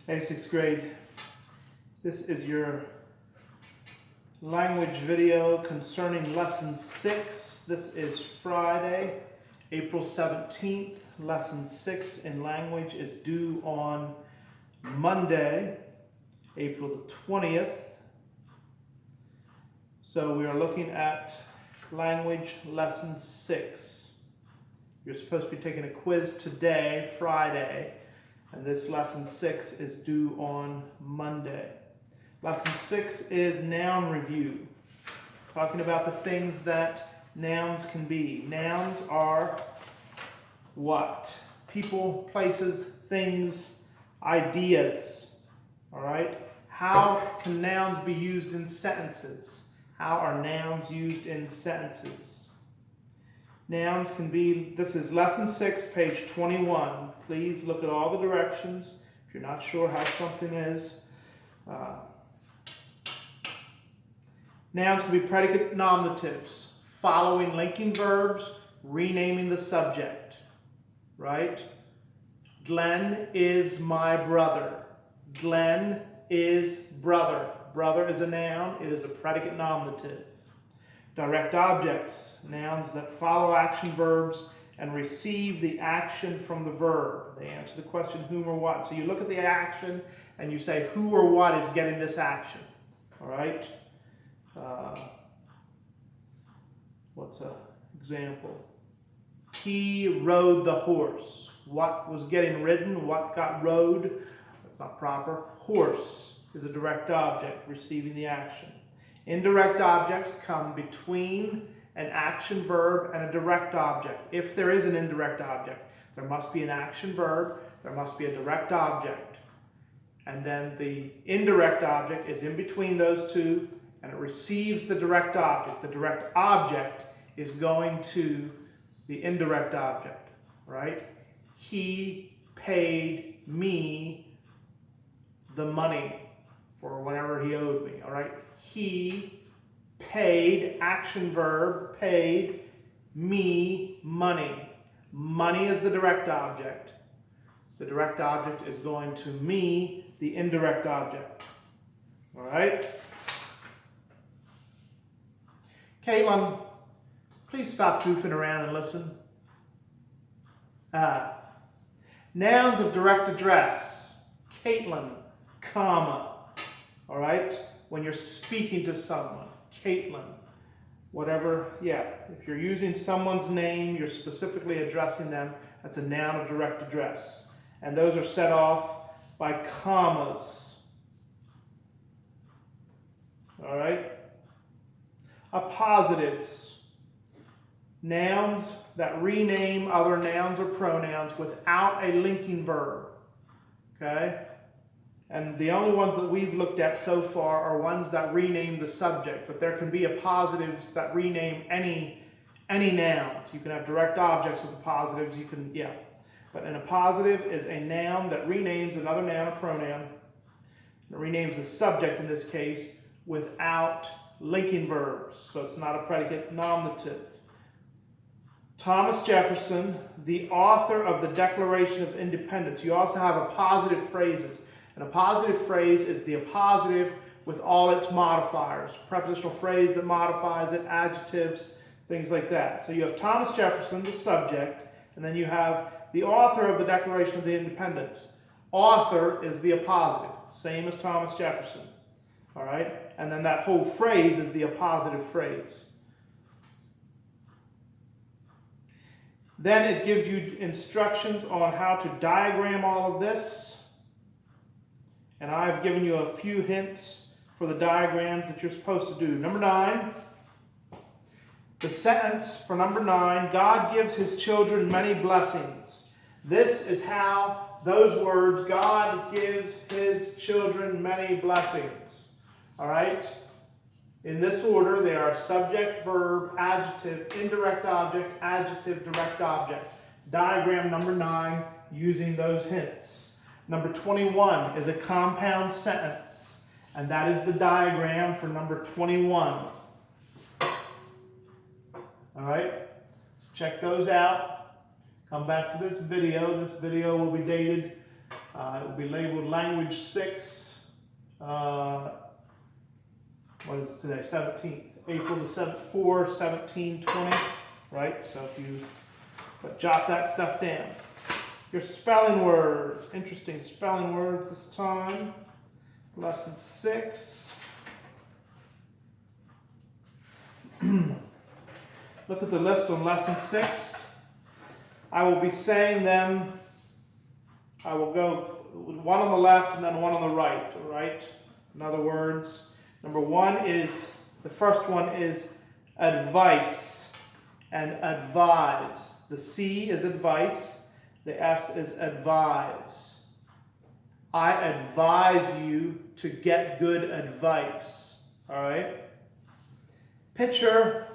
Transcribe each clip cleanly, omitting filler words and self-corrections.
Hey, sixth grade. This is your language video concerning lesson 6. This is Friday, April 17th. Lesson 6 in language is due on Monday, April the 20th. So we are looking at language lesson 6. You're supposed to be taking a quiz today, Friday, and this lesson 6 is due on Monday. Lesson 6 is noun review, talking about the things that nouns can be. Nouns are what? People, places, things, ideas. All right? How can nouns be used in sentences? How are nouns used in sentences? Nouns can be, this is lesson 6, page 21. Please look at all the directions if you're not sure how something is. Nouns can be predicate nominatives, following linking verbs, renaming the subject, right? Glenn is my brother. Glenn is brother. Brother is a noun. It is a predicate nominative. Direct objects, nouns that follow action verbs and receive the action from the verb. They answer the question whom or what. So you look at the action and you say who or what is getting this action. All right? What's an example? He rode the horse. What was getting ridden? What got rode? That's not proper. Horse is a direct object receiving the action. Indirect objects come between an action verb and a direct object. If there is an indirect object, there must be an action verb, there must be a direct object. And then the indirect object is in between those two, and it receives the direct object. The direct object is going to the indirect object, right? He paid me the money for whatever he owed me, all right? He paid, action verb, paid me money. Money is the direct object. The direct object is going to me, the indirect object. All right? Caitlin, please stop goofing around and listen. Nouns of direct address. Caitlin, comma. All right? When you're speaking to someone, Caitlin, whatever, yeah. If you're using someone's name, you're specifically addressing them, that's a noun of direct address. And those are set off by commas. All right? Appositives. Nouns that rename other nouns or pronouns without a linking verb. Okay? And the only ones that we've looked at so far are ones that rename the subject, but there can be appositives that rename any noun. You can have direct objects with appositives, But an appositive is a noun that renames another noun or pronoun. It renames the subject in this case without linking verbs, so it's not a predicate nominative. Thomas Jefferson, the author of the Declaration of Independence. You also have appositive phrases. An appositive phrase is the appositive with all its modifiers. Prepositional phrase that modifies it, adjectives, things like that. So you have Thomas Jefferson, the subject, and then you have the author of the Declaration of the Independence. Author is the appositive, same as Thomas Jefferson. All right? And then that whole phrase is the appositive phrase. Then it gives you instructions on how to diagram all of this. And I've given you a few hints for the diagrams that you're supposed to do. Number 9, the sentence for number 9, God gives his children many blessings. This is how those words, God gives his children many blessings. All right? In this order, they are subject, verb, adjective, indirect object, adjective, direct object. Diagram number 9 using those hints. Number 21 is a compound sentence, and that is the diagram for number 21. All right? Check those out. Come back to this video. This video will be dated It will be labeled Language 6. What is today? 17th. April the 7th, 4, 17, 20. Right? So if you jot that stuff down. Your spelling words. Interesting spelling words this time. Lesson 6. Look at the list on lesson 6. I will be saying them. I will go one on the left and then one on the right. All right? In other words, number 1 is, the first one is advice and advise. The C is advice. The S is advise. I advise you to get good advice. All right? Pitcher,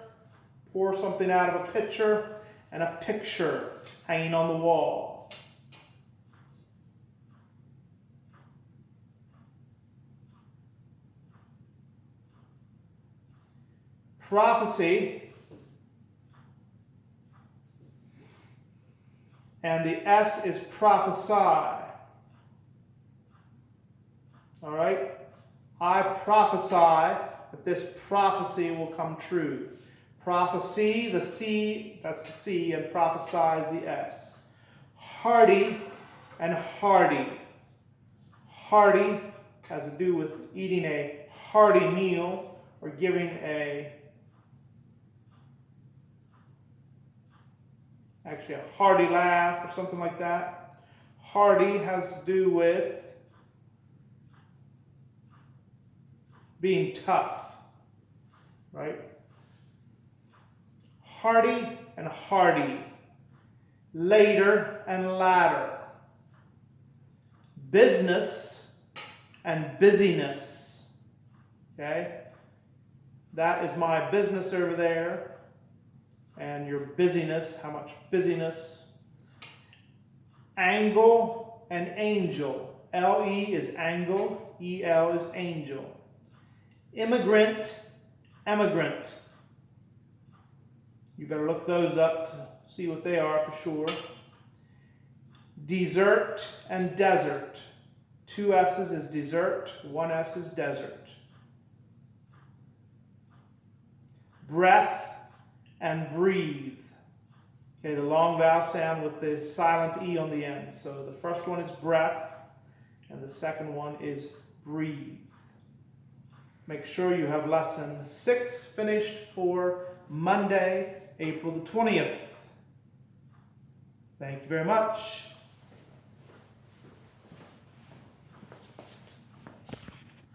pour something out of a pitcher, and a picture hanging on the wall. Prophecy, and the S is prophesy. All right? I prophesy that this prophecy will come true. Prophecy, the C, that's the C, and prophesy is the S. Hearty and hearty. Hearty has to do with eating a hearty meal or giving actually a hearty laugh or something like that. Hearty has to do with being tough, right? Hearty and hardy. Later and latter. Business and busyness. Okay? That is my business over there. And your busyness, how much busyness. Angle and angel. L-E is angle, E-L is angel. Immigrant, emigrant. You better look those up to see what they are for sure. Desert and desert. 2 S's is desert, 1 S is desert. Breath and breathe. Okay, the long vowel sound with the silent E on the end. So the first one is breath, and the second one is breathe. Make sure you have lesson 6 finished for Monday, April the 20th. Thank you very much.